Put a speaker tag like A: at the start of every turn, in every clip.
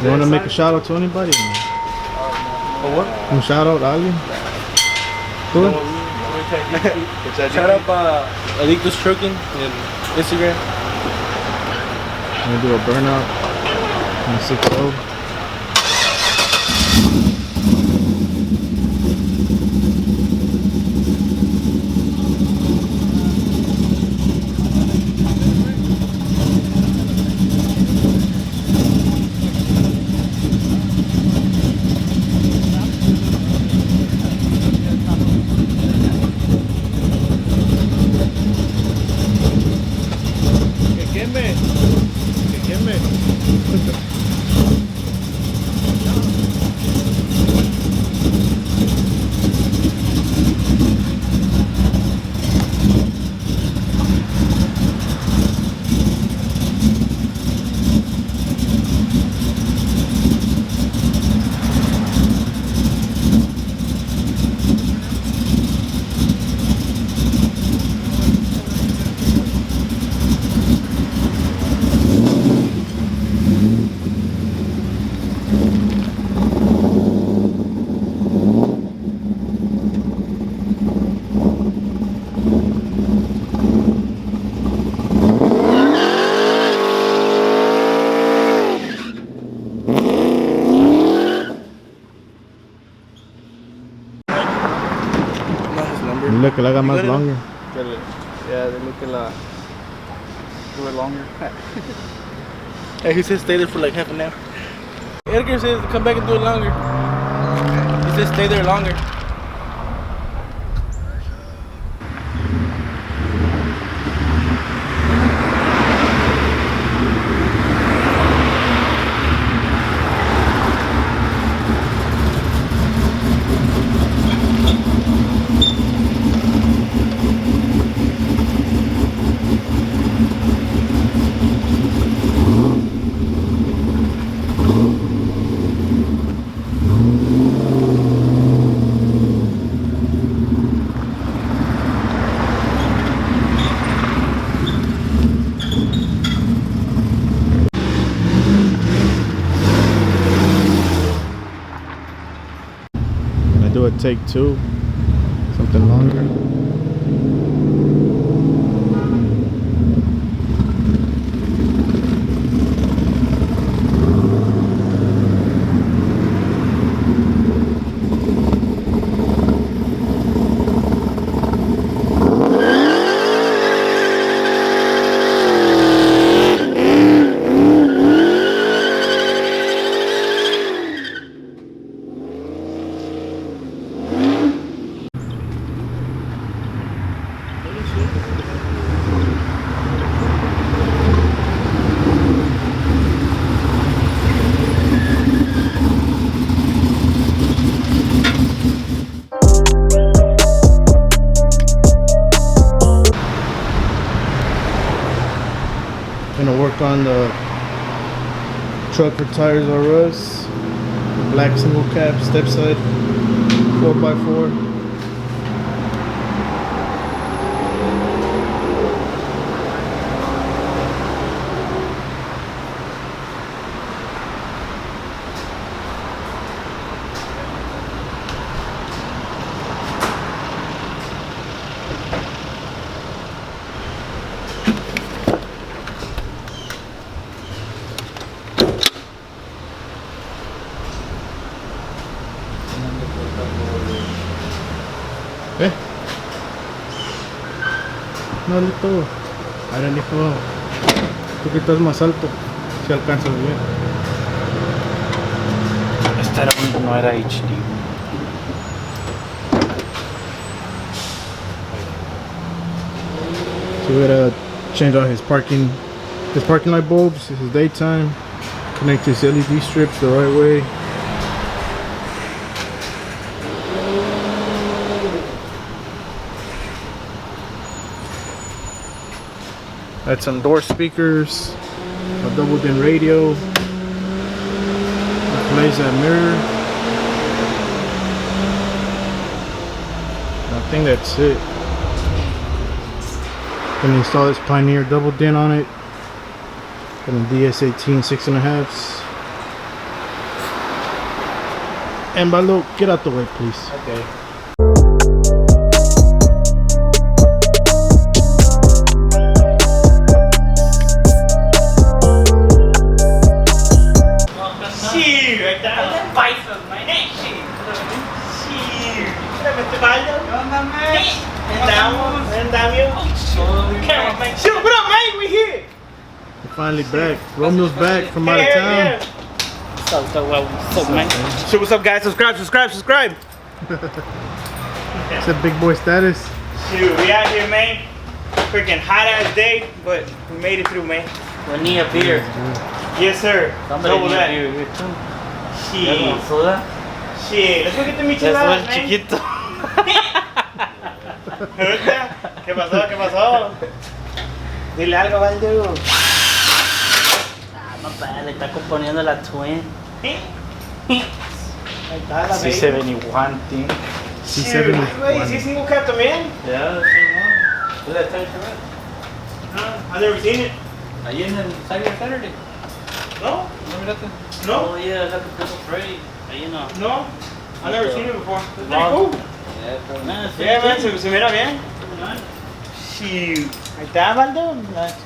A: You want to make a shout out to anybody?
B: For what?
A: Un shout out, alguien? Tú?
B: Shout out Adictos Trucking in Instagram.
A: I'm gonna do a burnout on 6-0. Look, que la haga más longer.
B: Yeah, they look like do it longer. Hey, he says stay there for like half an hour. Edgar says come back and do it longer. He says stay there longer.
A: Do a take two, something longer. Gonna work on the trucker tires R Us, black single cap step side 4x4. No, listo. Ahora dijo, tú que estás más alto, si alcanzas bien.
C: Esta no era HD.
A: So we gotta change out his parking light bulbs. This is daytime. Connect his LED strips the right way. That's some door speakers, a double din radio, replace that mirror. I think that's it. Gonna install this Pioneer double din on it. Got a DS18 6.5s. And Baldo, get out the way, please.
B: Okay.
A: We're finally back. Romeo's back from out of town.
B: What's up, guys? Subscribe.
A: It's a big boy status.
B: Shoot, we out here, man. Freaking hot ass day, but we made it through, man.
C: We need a beer.
B: Yes, sir.
C: Somebody
B: Double
C: need a
B: that.
C: beer here too.
B: Shit.
C: Soda?
B: Shit. Let's go get the
C: Eso
B: micheladas,
C: es
B: man.
C: chiquito.
B: ¿Qué pasó? Dile algo, Baldo.
C: Papá, le está componiendo la twin.
B: Ahí está la baby.
C: C71 thing.
B: Shoot, güey, ¿sí es single cat también?
C: Yeah, that's the one. That's
B: I've never seen it.
C: ahí en el Saturday.
B: No?
C: ¿No miraste?
B: No?
C: Oh yeah, look at Triple Freddy. Ahí no.
B: No? I've never seen it before. It's pretty
C: No.
B: cool.
C: Yeah, pero nada, sí.
B: Yeah, man, se mira bien. Shoot. Ahí está, Baldo.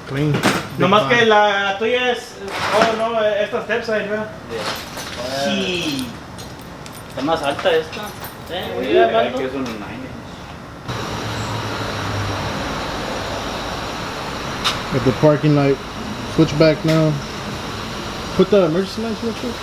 A: Clean.
B: Nomás que la tuya es... Oh, no, esta step side, ¿verdad? Sí.
C: Está más alta esta. Sí,
B: Yeah, Baldo.
C: que es un 9.
A: At the parking lot. Switch back now. Put the emergency lights real quick.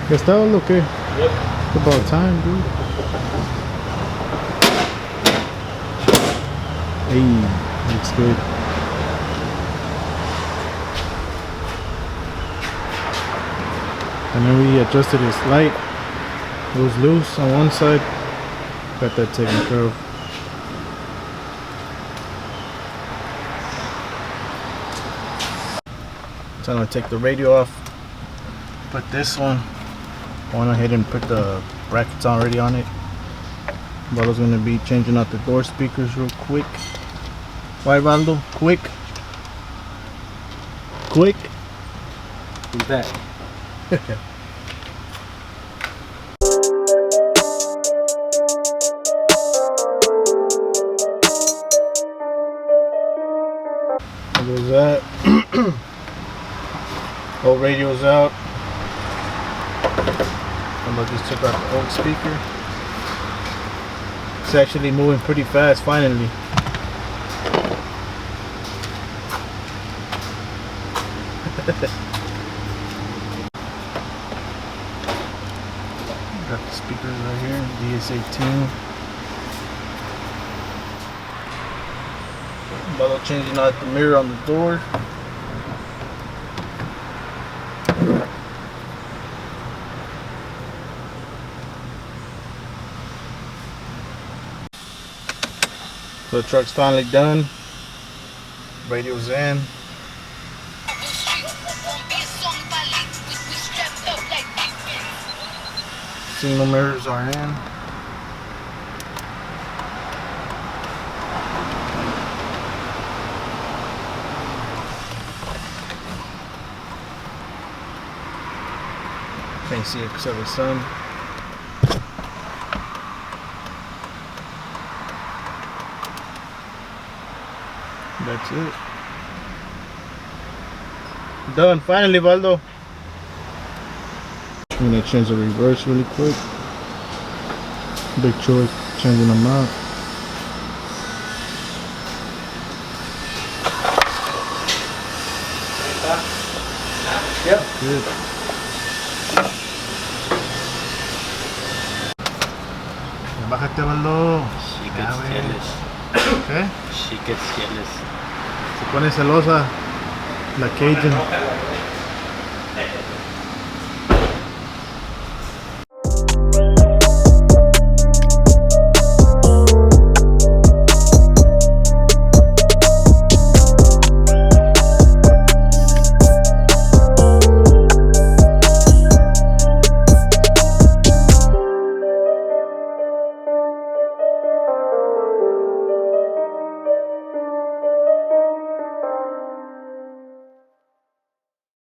A: ¿Ya está o qué?
B: Yep.
A: It's about time, dude. Hey, looks good. And then we adjusted his light. It was loose on one side. Got that taken care of. So I'm gonna take the radio off. Put this one. I went ahead and put the brackets already on it. Baldo's gonna be changing out the door speakers real quick. Why, Baldo? Quick.
C: Who's that?
A: There goes that. Old radio's out. I just took out the old speaker. It's actually moving pretty fast finally. Got the speakers right here, DS18. Baldo changing out the mirror on the door. So the truck's finally done. Radio's in. Single mirrors are in. Can't see it because of the sun. That's it. Done. Finally, Baldo. I'm gonna change the reverse really quick. Big choice, changing them out.
B: Yep.
A: Good. Bájate, Baldo.
C: She
A: Ya,
C: gets
A: güey.
C: jealous.
A: ¿Qué?
C: She gets jealous.
A: Se pone celosa. La Cajun.